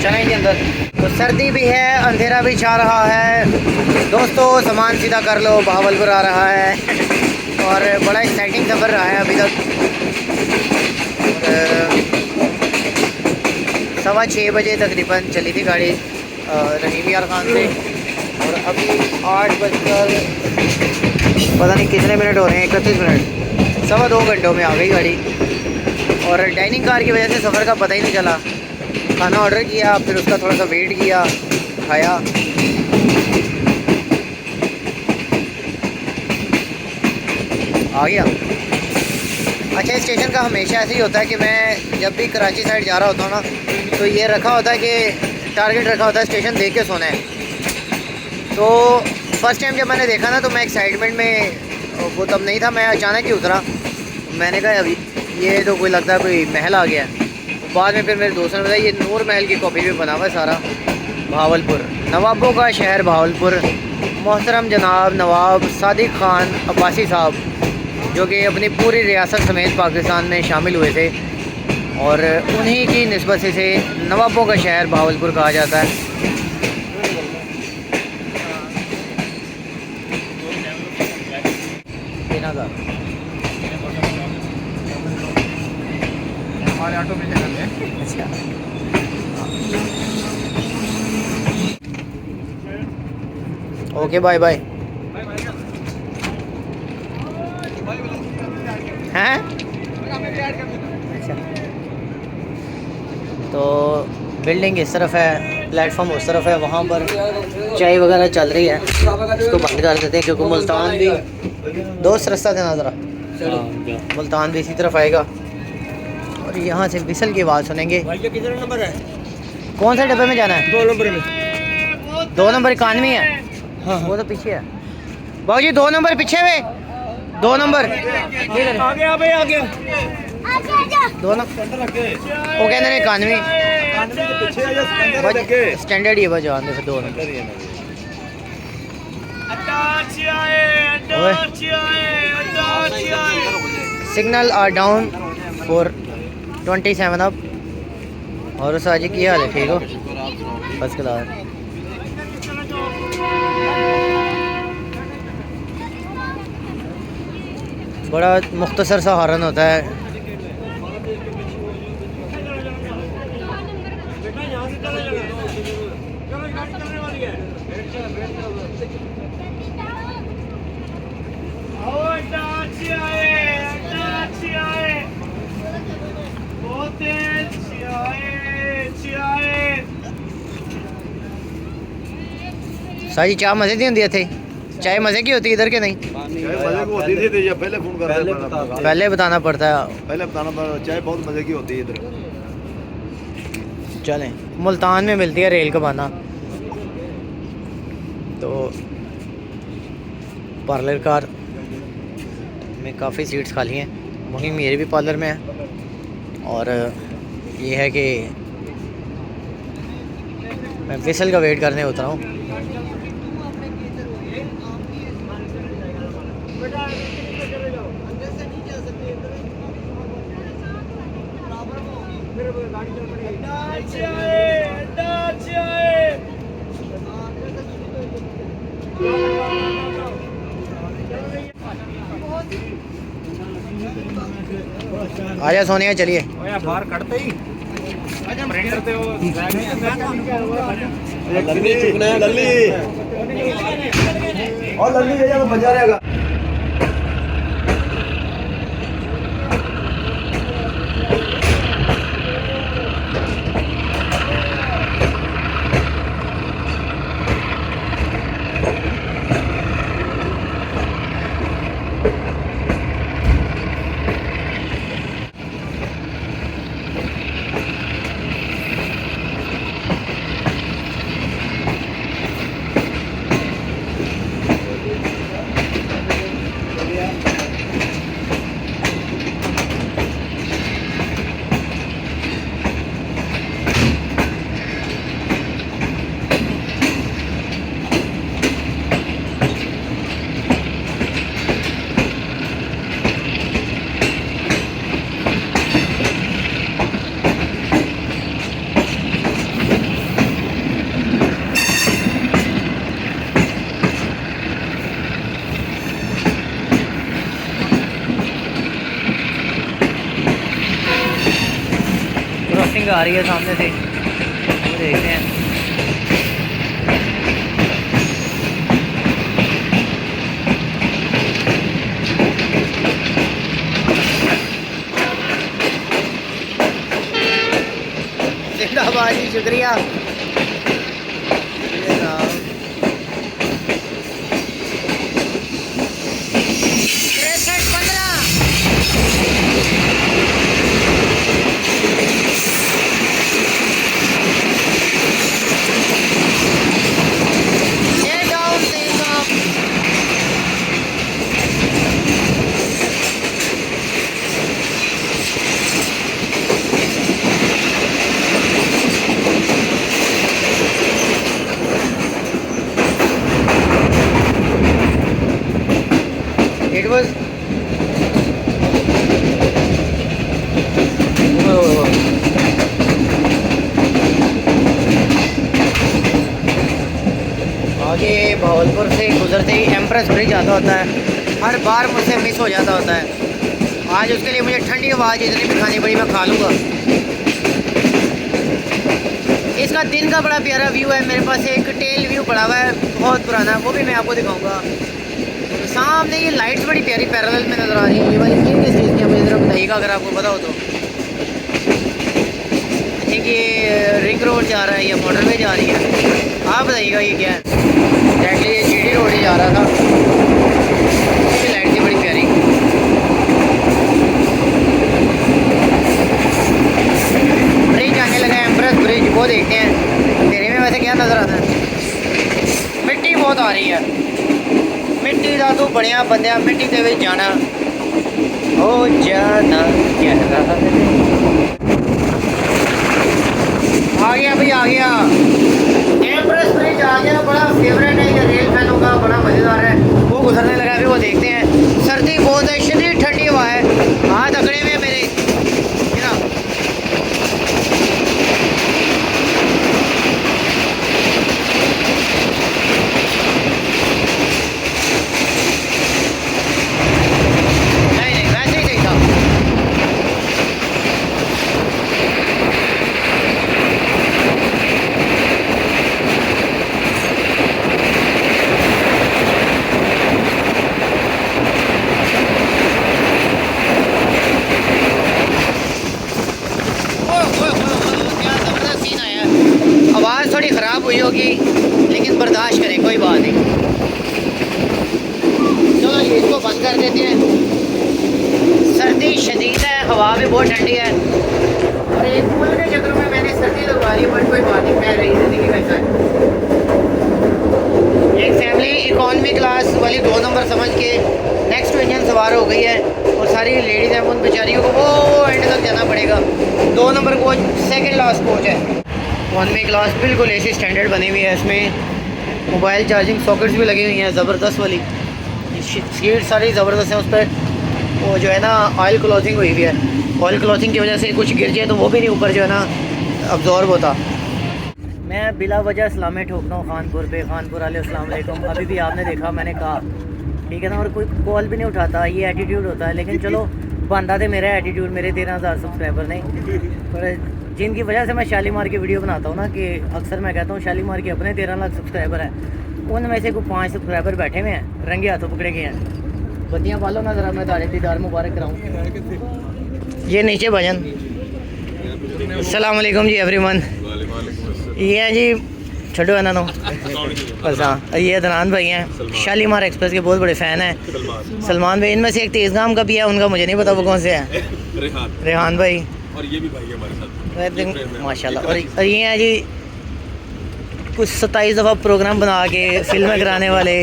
चलेंगे अंदर। तो सर्दी भी है, अंधेरा भी छा रहा है। दोस्तों सामान सीधा कर लो, बहावलपुर आ रहा है और बड़ा एक्साइटिंग सफ़र रहा है अभी तक। और 6:15 बजे तकरीबन चली थी गाड़ी रहीम यार खान से, और अभी 8 बजकर पता नहीं कितने मिनट हो रहे हैं, 31 मिनट, 2.25 घंटों में आ गई गाड़ी। और डाइनिंग कार की वजह से सफ़र का पता ही नहीं चला। खाना ऑर्डर किया, फिर उसका थोड़ा सा वेट किया, खाया। आ गया। अच्छा, स्टेशन का हमेशा ऐसे ही होता है कि मैं जब भी कराची साइड जा रहा होता हूँ ना, तो ये रखा होता है कि टारगेट रखा होता है स्टेशन देख के सोना है। तो फर्स्ट टाइम जब मैंने देखा ना, तो मैं एक्साइटमेंट में, वो तब नहीं था, मैं अचानक ही उतरा। मैंने कहा अभी ये तो कोई लगता है कोई महल आ गया है। बाद में फिर मेरे दोस्त ने बताया ये नूर महल की कॉपी में बना हुआ है सारा। भावलपुर, नवाबों का शहर भावलपुर। मोहतरम जनाब नवाब सादिक ख़ान अब्बासी साहब, जो कि अपनी पूरी रियासत समेत पाकिस्तान में शामिल हुए थे, और उन्हीं की निस्बत से नवाबों का शहर भावलपुर कहा जाता है। हमारे ऑटो में चल रहे हैं। अच्छा, ओके, बाय बाय। हैं? अच्छा, तो बिल्डिंग इस तरफ है। प्लेटफॉर्म उस तरफ है, वहाँ पर चाय वगैरह चल रही है। इसको बंद कर देते हैं क्योंकि मुल्तान भी दोस्त रास्ता देना ज़रा, मुल्तान भी इसी तरफ आएगा और यहाँ से विसल की आवाज़ सुनेंगे। कितना नंबर है? कौन से डब्बे में जाना है? 2 नंबर में। 2 नंबर इकानवी है। हाँ वो तो पीछे है बाबू जी, 2 नंबर पीछे में, 2 नंबर आ गया भाई, आ गया। 2 नंबर वो कहते हैं इकानवी स्टैंडर्ड ही है बस, फिर 2 number. Signal are down for 27 up. और उस आज की हाल है? ठीक हो, फर्स्ट क्लास। बड़ा मुख्तसर सा हॉर्न होता है। सारी चाय मज़े की होती है थे? चाय मज़े की होती है इधर के नहीं? पहले बताना पड़ता है। चाय बहुत मजे की होती है इधर। चलें, मुल्तान में मिलती है रेल कबाना। तो पार्लर कार में काफ़ी सीट्स खाली हैं, वहीं मेरे भी पार्लर में है। और ये है कि मैं विसल का वेट करने उतरा हूँ। आजा सोनिया, चलिए। बाहर कटते ही प्रिंटर ते लल्ली चुकना है, लल्ली और लल्ली ले जाओ, बजा रहेगा। क्रॉसिंग आ रही है सामने से, वो देखते हैं। जिंदाबाद जी, शुक्रिया। It was आगे भावलपुर से गुजरते ही एम्प्रेस ब्रिज आता होता है, हर बार मुझसे मिस हो जाता होता है। आज उसके लिए मुझे ठंडी आवाज़ इतनी भी खानी पड़ी, मैं खा लूँगा। इसका दिन का बड़ा प्यारा व्यू है। मेरे पास एक टेल व्यू पड़ा हुआ है बहुत पुराना, वो भी मैं आपको दिखाऊंगा। सामने ये लाइट्स बड़ी प्यारी पैरेलल में नज़र आ रही है। ये वाली किस चीज़ की है मुझे ज़रा बताइएगा अगर आपको पता हो तो। ठीक कि ये रिंग रोड जा रहा है या मोटरवे जा रही है, आप बताइएगा ये क्या है। एग्जैक्टली ये जीडी रोड ही जा रहा था। इसकी लाइट थी बड़ी प्यारी। ब्रिज आने लगा है, एम्प्रेस ब्रिज, वो देखते हैं अंधेरे में वैसे क्या नज़र आता है। मिट्टी बहुत आ रही है, मिट्टी का तो बढ़िया बंदिया मिट्टी के विच जाना हो जाना कह रहा है। आ गया भाई आ गया, एम्प्रेस ब्रिज आ गया। बड़ा फेवरेट है ये रेल फैनों का, बड़ा मज़ेदार है। वो गुजरने लगा, अभी वो देखते हैं। सर्दी बहुत है, शदीद ठंडी हवा है, हाथ अकड़े में मेरे ना। नहीं वैसे ही नहीं था। आवाज़ थोड़ी ख़राब हुई होगी लेकिन बर्दाश्त करें, कोई बात नहीं। चलो ये इसको बंद कर देते हैं। सर्दी शदीद है, हवा भी बहुत ठंडी है और एक पुल के चक्कर में मैंने सर्दी लगवा ली, बट कोई बात नहीं, मैं रही ज़िंदगी में ऐसा है। एक फैमिली इकॉनमी क्लास वाली 2 नंबर समझ के नेक्स्ट इंजन सवार हो गई है और सारी लेडीज़ हैं, उन बेचारियों को वो एंड तक जाना पड़ेगा। 2 number coach second last coach है। इकॉनमी क्लास बिल्कुल एसी स्टैंडर्ड बनी हुई है, इसमें मोबाइल चार्जिंग सॉकेट्स भी लगी हुई हैं ज़बरदस्त वाली। सीट सारी ज़बरदस्त है, उस पर वो जो है ना ऑयल क्लॉथिंग हुई हुई है। ऑयल क्लॉथिंग की वजह से कुछ गिर जाए तो वो भी नहीं ऊपर जो है ना अब्जॉर्ब होता। मैं बिला वजह सलामें ठोकता हूँ खानपुर पे। खानपुर वाले अस्सलाम वालेकुम। अभी भी आपने देखा, मैंने कहा ठीक है ना, और कोई कॉल भी नहीं उठाता, ये एटीट्यूड होता है। लेकिन चलो बनता थे मेरा एटीट्यूड, मेरे 13,000 सब्सक्राइबर नहीं, पर जिनकी वजह से मैं शालीमार की वीडियो बनाता हूँ ना, कि अक्सर मैं कहता हूँ शालीमार के अपने 13 लाख सब्सक्राइबर हैं, उनमें से कोई 5 सब्सक्राइबर बैठे हुए हैं, रंगे हाथों पकड़े गए हैं। बत्तियाँ पालो ना ज़रा, मैं तारे दीदार मुबारक कराऊँ। ये नीचे भजन। अस्सलाम वालेकुम जी एवरीवन। ये हैं जी छोटो है ना नो बस। हाँ ये अदनान भाई हैं, शालीमार एक्सप्रेस के बहुत बड़े फ़ैन हैं। सलमान भाई, इनमें से एक तेज़गाम का भी है, उनका मुझे नहीं पता वो कौन से हैं। रेहान भाई, और ये भी भाई हमारे साथ माशाल्लाह। और ये हैं जी कुछ 27 दफ़ा प्रोग्राम बना के फिल्में कराने वाले,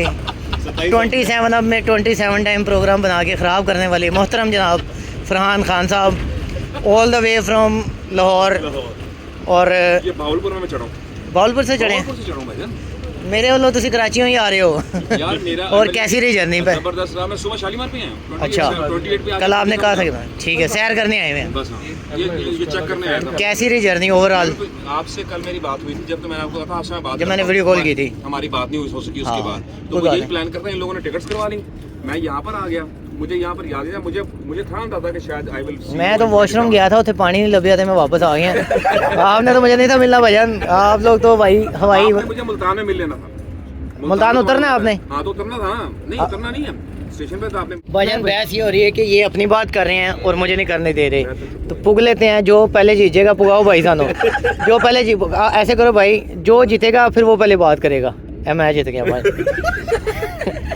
27 अब में 27 टाइम प्रोग्राम बना के ख़राब करने वाले मोहतरम जनाब फरहान खान साहब, all the way from Lahore. और ये बावलपुर में चढ़ा हूँ, बावलपुर से चढ़े मेरे वालों तुसी कराची में ही आ रहे हो यार मेरा। और कैसी रही जर्नी पे? जबरदस्त रहा। मैं सुबह शालीमार पे आया। अच्छा, 28 पे कल आपने कहा था कि ठीक है सैर करने आए हुए हैं। बस हाँ, ये चेक करने आया था। कैसी रही जर्नी ओवरऑल? आपसे कल मेरी बात हुई थी, जब तो मैंने आपको कहा था आपसे मैं बात, जब मैंने वीडियो कॉल की थी, हमारी बात नहीं हो सकी उसके हाँ, बाद, कोई तो बात यही नहीं। प्लान करते हैं। इन लोगों ने टिकट्स करवा ली, मैं यहाँ पर आ गया। मुझे यहाँ पर याद है, मुझे था अंदाजा कि शायद आई विल। मैं तो वॉशरूम गया था, उसे पानी नहीं लग थे, मैं वापस आ गया। आपने तो मुझे नहीं था मिलना भजन, आप लोग तो भाई हवाई। मुझे मुल्तान में मिल लेना था। मुल्तान उतरना है आपने? हाँ तो उतरना था ना। नहीं उतरना नहीं है, स्टेशन पे था आपने। भजन बहस ये हो रही है कि ये अपनी बात कर रहे हैं और मुझे नहीं करने दे रहे, तो पुग लेते हैं। जो पहले जीतेगा पुगाओ भाई सानो। जो पहले ऐसे करो भाई, जो जीतेगा फिर वो पहले बात करेगा। मैं जीत गया भाई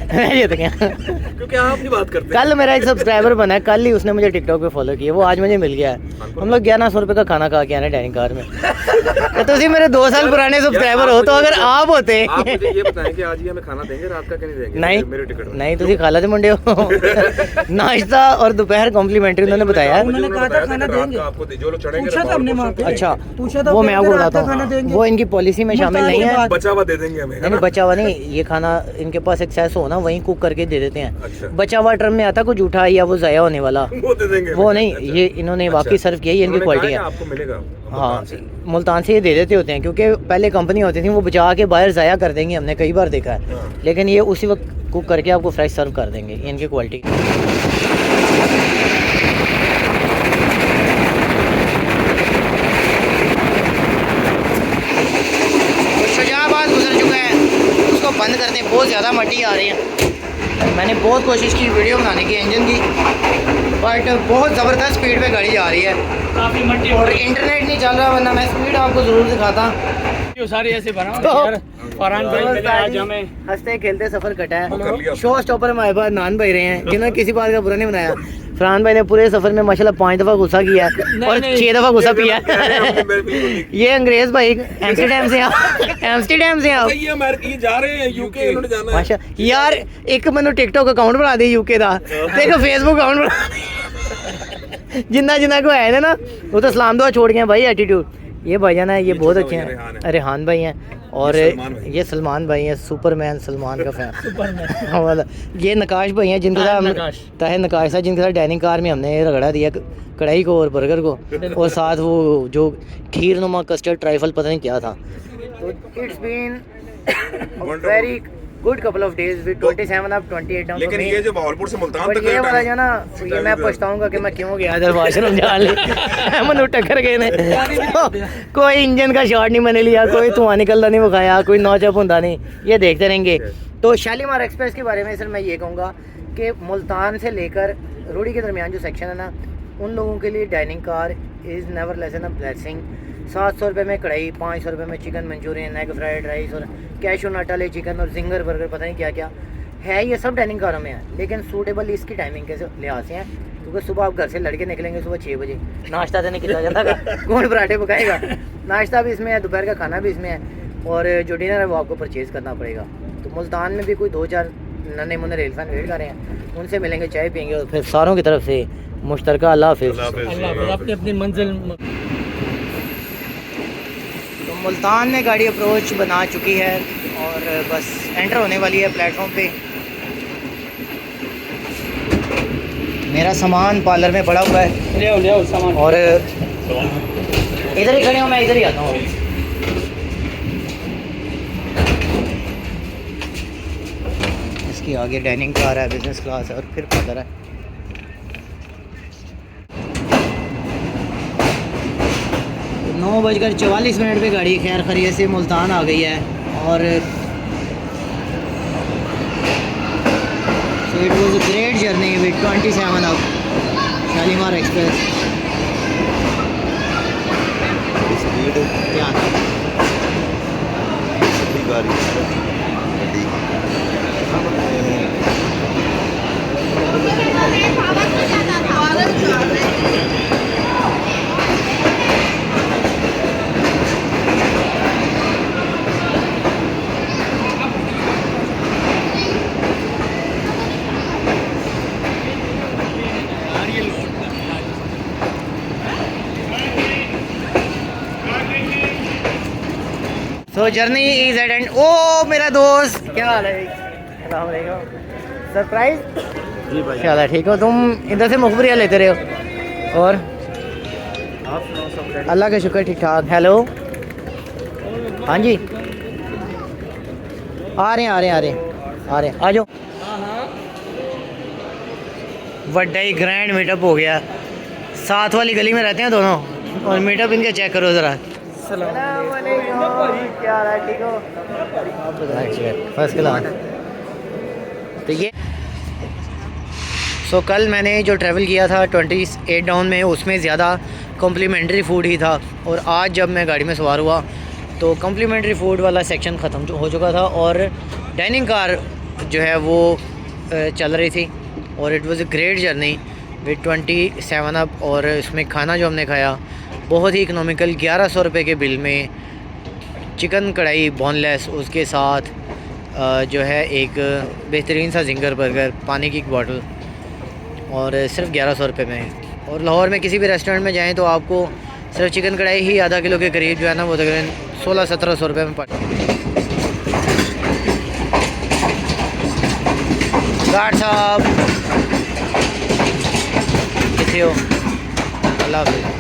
मैं जीत गया क्योंकि आप अपनी बात करते कल मेरा एक सब्सक्राइबर बना है, कल ही उसने मुझे टिकटॉक पे फॉलो किया, वो आज मुझे मिल गया है। हम लोग 1100 रुपये का खाना खा के आए डाइनिंग कार में। तो तुम मेरे 2 साल पुराने सब्सक्राइबर हो, तो अगर आप होते आप मुझे ये बताएं कि आज ही हमें खाना देंगे, रात का क्या नहीं देंगे? नहीं मेरे टिकट नहीं, तुम खाला थे मुंडे हो। नाश्ता और दोपहर कॉम्प्लीमेंट्री उन्होंने बताया। उन्होंने कहा था खाना देंगे आपको, जो लोग चढ़ेंगे। अच्छा वो मैं आपको बताता हूँ, वो इनकी पॉलिसी में शामिल नहीं है। बचा हुआ दे देंगे हमें। नहीं बचा हुआ नहीं, ये खाना इनके पास एक्सेस हो ना, वहीं कुक करके दे देते हैं। अच्छा। बचा हुआ ट्रम में आता कुछ जूठा या वो ज़ाया होने वाला, वो दे देंगे। वो नहीं, ये इन्होंने वाकई सर्व किया, ये इनकी क्वालिटी है। आपको मिलेगा। हाँ मुल्तान से ये दे देते होते हैं, क्योंकि पहले कंपनी होती थी वो बचा के बाहर ज़ाया कर देंगे, हमने कई बार देखा है। लेकिन ये उसी वक्त कुक करके आपको फ्रेश सर्व कर देंगे, इनकी क्वालिटी। शुजाबाद गुजर चुका है, उसको बंद करते हैं, बहुत ज़्यादा मट्टी आ रही है। मैंने बहुत कोशिश की वीडियो बनाने की इंजन की, बट बहुत ज़बरदस्त स्पीड पे गाड़ी जा रही है काफ़ी मट्टी और इंटरनेट नहीं चल रहा, वरना मैं स्पीड आपको ज़रूर दिखाता। सारी ऐसे बना तो यार। फरहान भाई मिले आज हमें। हंसते खेलते सफ़र कटा वो कर लिया। है। शो स्टॉपर हमारे पास नान भाई रहे हैं, जिन्होंने किसी बात का बुरा नहीं बनाया। फरहान भाई ने पूरे सफ़र में माशाल्लाह 5 दफ़ा गुस्सा किया है और 6 दफ़ा गुस्सा पिया है। ये अंग्रेज़ भाई एम्स्टरडैम से एम्स्टरडैम से आप ये अमेरिका जा रहे हैं, यूके इन्होंने जाना है। माशा यार एक मैंने टिकटॉक अकाउंट बना दी यूके का, देखो फेसबुक अकाउंट बना जिन्ना को है ना वो तो सलाम दुआ छोड़ गए हैं भाई एटीट्यूड। ये भाईजान है, ये बहुत अच्छे हैं, रेहान भाई हैं और ये सलमान भाई हैं, सुपरमैन सलमान का फैन वाला। ये नकाश भाई हैं जिनके साथ ताहे नकाश था, जिनके साथ डाइनिंग कार में हमने रगड़ा दिया कढ़ाई को और बर्गर को, और साथ वो जो खीर नुमा कस्टर्ड ट्राइफल पता नहीं क्या था। तो it's been very good couple of days with 27 up 28 down. लेकिन ये जो बहावलपुर से मुल्तान बट तक ये वाला जो ना, ये मैं पछताऊंगा कि मैं क्यों गया इधर वाशरूम जाने। मैंने टक्कर गए ने, कोई इंजन का शॉट नहीं मैंने लिया, कोई धुआं निकलता नहीं विखाया, कोई नौचअप होता नहीं, ये देखते रहेंगे। तो शालीमार एक्सप्रेस के बारे में सर मैं ये कहूँगा कि मुल्तान से लेकर रोडी के दरमियान जो सेक्शन है ना, उन लोगों के लिए dining car is never less than a blessing. 700 रुपये में कढ़ाई, 500 रुपये में chicken manchurian, egg fried rice और कैशू नट वाले चिकन और जिंगर बर्गर, पता नहीं क्या क्या है, ये सब डाइनिंग कारों में है। लेकिन सूटेबल इसकी टाइमिंग के लिहाज से हैं, क्योंकि सुबह आप घर से लड़के निकलेंगे सुबह 6 बजे, नाश्ता देने किया जाता है, कौन पराठे पकाएगा, नाश्ता भी इसमें है, दोपहर का खाना भी इसमें है, और जो डिनर है वो आपको परचेज़ करना पड़ेगा। तो मुल्तान में भी कोई 2-4 नन्हे मुन्ने रेल फैन वेट कर रहे हैं, उनसे मिलेंगे, चाय पियेंगे, और फिर सारों की तरफ से मुश्तरका अल्लाह हाफिज़। अपनी अपनी मंजिल। तो मुल्तान में गाड़ी अप्रोच बना चुकी है और बस एंटर होने वाली है प्लेटफॉर्म पे। मेरा सामान पार्लर में पड़ा हुआ है ले आओ सामान। और इधर ही खड़े हो, मैं इधर ही आता हूँ। इसकी आगे डाइनिंग कार है, बिजनेस क्लास है, और फिर पार्लर है। तो 9:44 पे गाड़ी खैर खैरियत से मुल्तान आ गई है। और so it was a great journey with 27 up Shalimar express. Speed क्या गाड़ी so journey is at end. Oh मेरा दोस्त, क्या हाल है? अस्सलाम वालेकुम। सरप्राइज जी भाई। क्या हाल है? ठीक हो तुम? इधर से मुखबरिया लेते रहे हो। और अल्लाह का शुक्र ठीक ठाक। हेलो, हाँ जी, आ रहे आ जाओ। बड़ा ही ग्रैंड मीटअप हो गया। साथ वाली गली में रहते हैं दोनों, और मीटअप इनके चेक करो ज़रा। क्या हाल है? ठीक हो? First class. तो ये कल मैंने जो ट्रैवल किया था 28 डाउन में, उसमें ज़्यादा कॉम्प्लीमेंट्री फ़ूड ही था, और आज जब मैं गाड़ी में सवार हुआ तो कॉम्प्लीमेंट्री फ़ूड वाला सेक्शन ख़त्म हो चुका था, और डाइनिंग कार जो है वो चल रही थी। और it was a great journey with 27 up. और इसमें खाना जो हमने खाया बहुत ही इकोनॉमिकल, 1100 रुपये के बिल में चिकन कढ़ाई बोनलेस, उसके साथ जो है एक बेहतरीन सा जिंगर बर्गर, पानी की एक बॉटल, और सिर्फ 1100 रुपये में। और लाहौर में किसी भी रेस्टोरेंट में जाएं तो आपको सिर्फ चिकन कढ़ाई ही आधा किलो के करीब जो है ना वो तकरीबन 1600-1700 रुपये में पड़ता है। गार्ड साहब कितने हो? अल्लाह हाफ़िज़।